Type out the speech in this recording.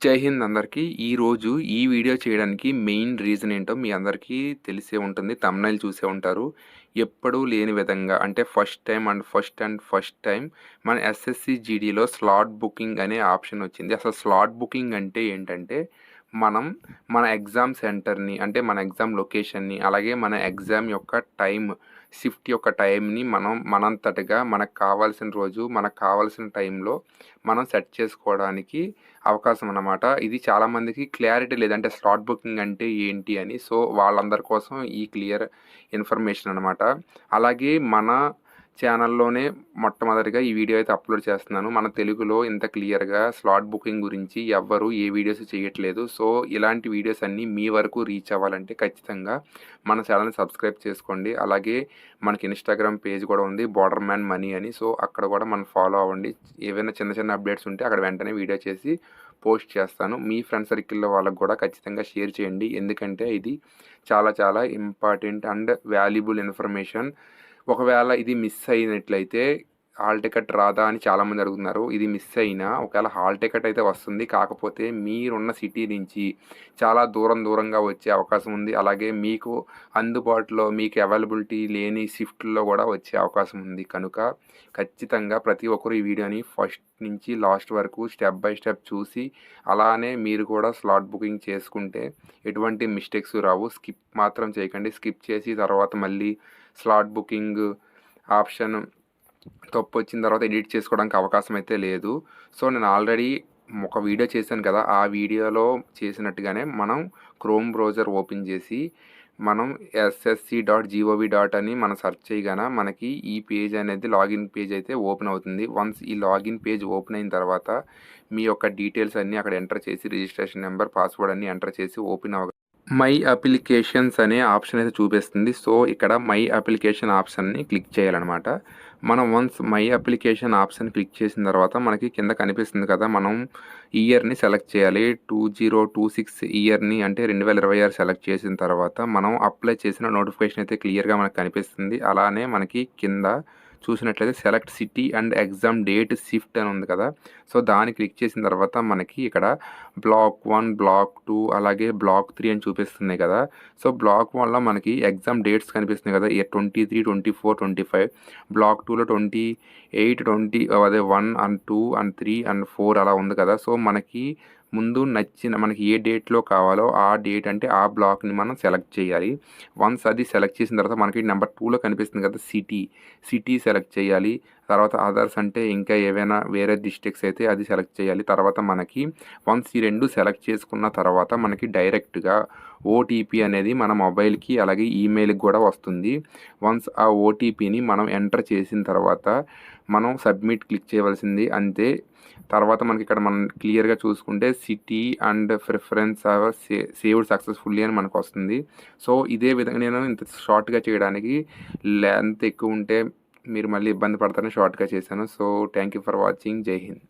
జై హింద్ అందరికీ. ఈరోజు ఈ వీడియో చేయడానికి మెయిన్ రీజన్ ఏంటో మీ అందరికీ తెలిసే ఉంటుంది. థంబ్‌నెయిల్ చూసే ఉంటారు. ఎప్పుడూ లేని విధంగా అంటే ఫస్ట్ టైం మన ఎస్ఎస్‌సి జీడీలో స్లాట్ బుకింగ్ అనే ఆప్షన్ వచ్చింది. అసలు స్లాట్ బుకింగ్ అంటే ఏంటంటే, మనం మన ఎగ్జామ్ సెంటర్‌ని అంటే మన ఎగ్జామ్ లొకేషన్‌ని, అలాగే మన ఎగ్జామ్ యొక్క షిఫ్ట్ యొక్క టైంని మనం మనంతటగా మనకు కావాల్సిన రోజు, మనకు కావాల్సిన టైంలో మనం సెట్ చేసుకోవడానికి అవకాశం అన్నమాట. ఇది చాలామందికి క్లారిటీ లేదు. అంటే స్లాట్ బుకింగ్ అంటే ఏంటి అని. సో, వాళ్ళందరి కోసం ఈ క్లియర్ ఇన్ఫర్మేషన్ అనమాట. అలాగే మన ఛానల్‌లోనే మొట్టమొదటిగా ఈ వీడియో అయితే అప్లోడ్ చేస్తున్నాను. మన తెలుగులో ఇంత క్లియర్‌గా స్లాట్ బుకింగ్ గురించి ఎవ్వరు ఏ వీడియోస్ చేయట్లేదు. సో, ఇలాంటి వీడియోస్ అన్నీ మీ వరకు రీచ్ అవ్వాలంటే ఖచ్చితంగా మన ఛానల్‌ని సబ్స్క్రైబ్ చేసుకోండి. అలాగే మనకి ఇన్‌స్టాగ్రామ్ పేజ్ కూడా ఉంది, బోర్డర్ మ్యాన్ మనీ అని. సో, అక్కడ కూడా మనం ఫాలో అవ్వండి. ఏవైనా చిన్న చిన్న అప్డేట్స్ ఉంటే అక్కడ వెంటనే వీడియో చేసి పోస్ట్ చేస్తాను. మీ ఫ్రెండ్ సర్కిల్‌లో వాళ్ళకి కూడా ఖచ్చితంగా షేర్ చేయండి. ఎందుకంటే ఇది చాలా చాలా ఇంపార్టెంట్ అండ్ వాల్యుబుల్ ఇన్ఫర్మేషన్. ఒకవేళ ఇది మిస్ అయినట్లయితే హాల్ టికెట్ రాదా అని చాలామంది అడుగుతున్నారు. ఇది మిస్ అయినా ఒకవేళ హాల్ టికెట్ అయితే వస్తుంది. కాకపోతే మీరున్న సిటీ నుంచి చాలా దూరంగా వచ్చే అవకాశం ఉంది. అలాగే మీకు అందుబాటులో మీకు అవైలబిలిటీ లేని షిఫ్ట్‌ల్లో కూడా వచ్చే అవకాశం ఉంది. కనుక ఖచ్చితంగా ప్రతి ఒక్కరు ఈ వీడియోని ఫస్ట్ నుంచి లాస్ట్ వరకు స్టెప్ బై స్టెప్ చూసి అలానే మీరు కూడా స్లాట్ బుకింగ్ చేసుకుంటే ఎటువంటి మిస్టేక్స్ రావు. స్కిప్ మాత్రం చేయకండి. స్కిప్ చేసి తర్వాత మళ్ళీ స్లాట్ బుకింగ్ ఆప్షన్ తప్పొచ్చిన తర్వాత ఎడిట్ చేసుకోవడానికి అవకాశం అయితే లేదు. సో, నేను ఆల్రెడీ ఒక వీడియో చేశాను కదా! ఆ వీడియోలో చేసినట్టుగానే మనం క్రోమ్ బ్రౌజర్ ఓపెన్ చేసి మనం ssc.gov. అని మనం సెర్చ్ చేయగానే మనకి ఈ పేజ్ అనేది లాగిన్ పేజ్ అయితే ఓపెన్ అవుతుంది. వన్స్ ఈ లాగిన్ పేజ్ ఓపెన్ అయిన తర్వాత మీ యొక్క డీటెయిల్స్ అన్నీ అక్కడ ఎంటర్ చేసి రిజిస్ట్రేషన్ నెంబర్, పాస్వర్డ్ అన్నీ ఎంటర్ చేసి ఓపెన్ మై అప్లికేషన్స్ అనే ఆప్షన్ అయితే చూపిస్తుంది. సో, ఇక్కడ మై అప్లికేషన్ ఆప్షన్‌ని క్లిక్ చేయాలనమాట. మనం once my application option click చేసిన తర్వాత మనకి కింద కనిపిస్తుంది కదా! మనం ఇయర్‌ని సెలెక్ట్ చేయాలి. 2026 ఇయర్‌ని అంటే 2026 సెలెక్ట్ చేసిన తర్వాత మనం అప్లై చేసిన నోటిఫికేషన్ అయితే క్లియర్‌గా మనకు కనిపిస్తుంది. అలానే మనకి కింద చూసినట్లయితే select city and exam date shift అని ఉంది కదా! సో, దాన్ని క్లిక్ చేసిన తర్వాత మనకి ఇక్కడ బ్లాక్ 1, బ్లాక్ 2 అలాగే బ్లాక్ 3 అని చూపిస్తున్నాయి కదా! సో, బ్లాక్ 1లో మనకి ఎగ్జామ్ డేట్స్ కనిపిస్తున్నాయి కదా! 23, 24, 25 బ్లాక్ 2లో 28, 20 అదే 1 అండ్ 2 అండ్ 3 అండ్ 4 అలా ఉంది కదా! సో, మనకి ముందు నచ్చిన మనకి ఏ డేట్‌లో కావాలో ఆ డేట్ అంటే ఆ బ్లాక్‌ని మనం సెలెక్ట్ చేయాలి. వన్స్ అది సెలెక్ట్ చేసిన తర్వాత మనకి నెంబర్ 2లో కనిపిస్తుంది కదా! సిటీ సెలెక్ట్ చేయాలి. తర్వాత అదర్స్ అంటే ఇంకా ఏవైనా వేరే డిస్ట్రిక్ట్స్ అయితే అది సెలెక్ట్ చేయాలి. తర్వాత మనకి వన్స్ ఈ 2 సెలెక్ట్ చేసుకున్న తర్వాత మనకి డైరెక్ట్‌గా ఓటీపీ అనేది మన మొబైల్‌కి అలాగే ఈమెయిల్‌కి కూడా వస్తుంది. వన్స్ ఆ ఓటీపీని మనం ఎంటర్ చేసిన తర్వాత మనం సబ్మిట్ క్లిక్ చేయవలసింది అంతే. తర్వాత మనకి ఇక్కడ మనం క్లియర్‌గా చూసుకుంటే city and preference saved successfully అని మనకొస్తుంది. సో, ఇదే విధంగా నేను ఇంత షార్ట్‌గా చేయడానికి లెంత్ ఎక్కువ ఉంటే మీరు మళ్ళీ ఇబ్బంది పడతారని షార్ట్‌గా చేశాను. So, thank you for watching. జై హింద్.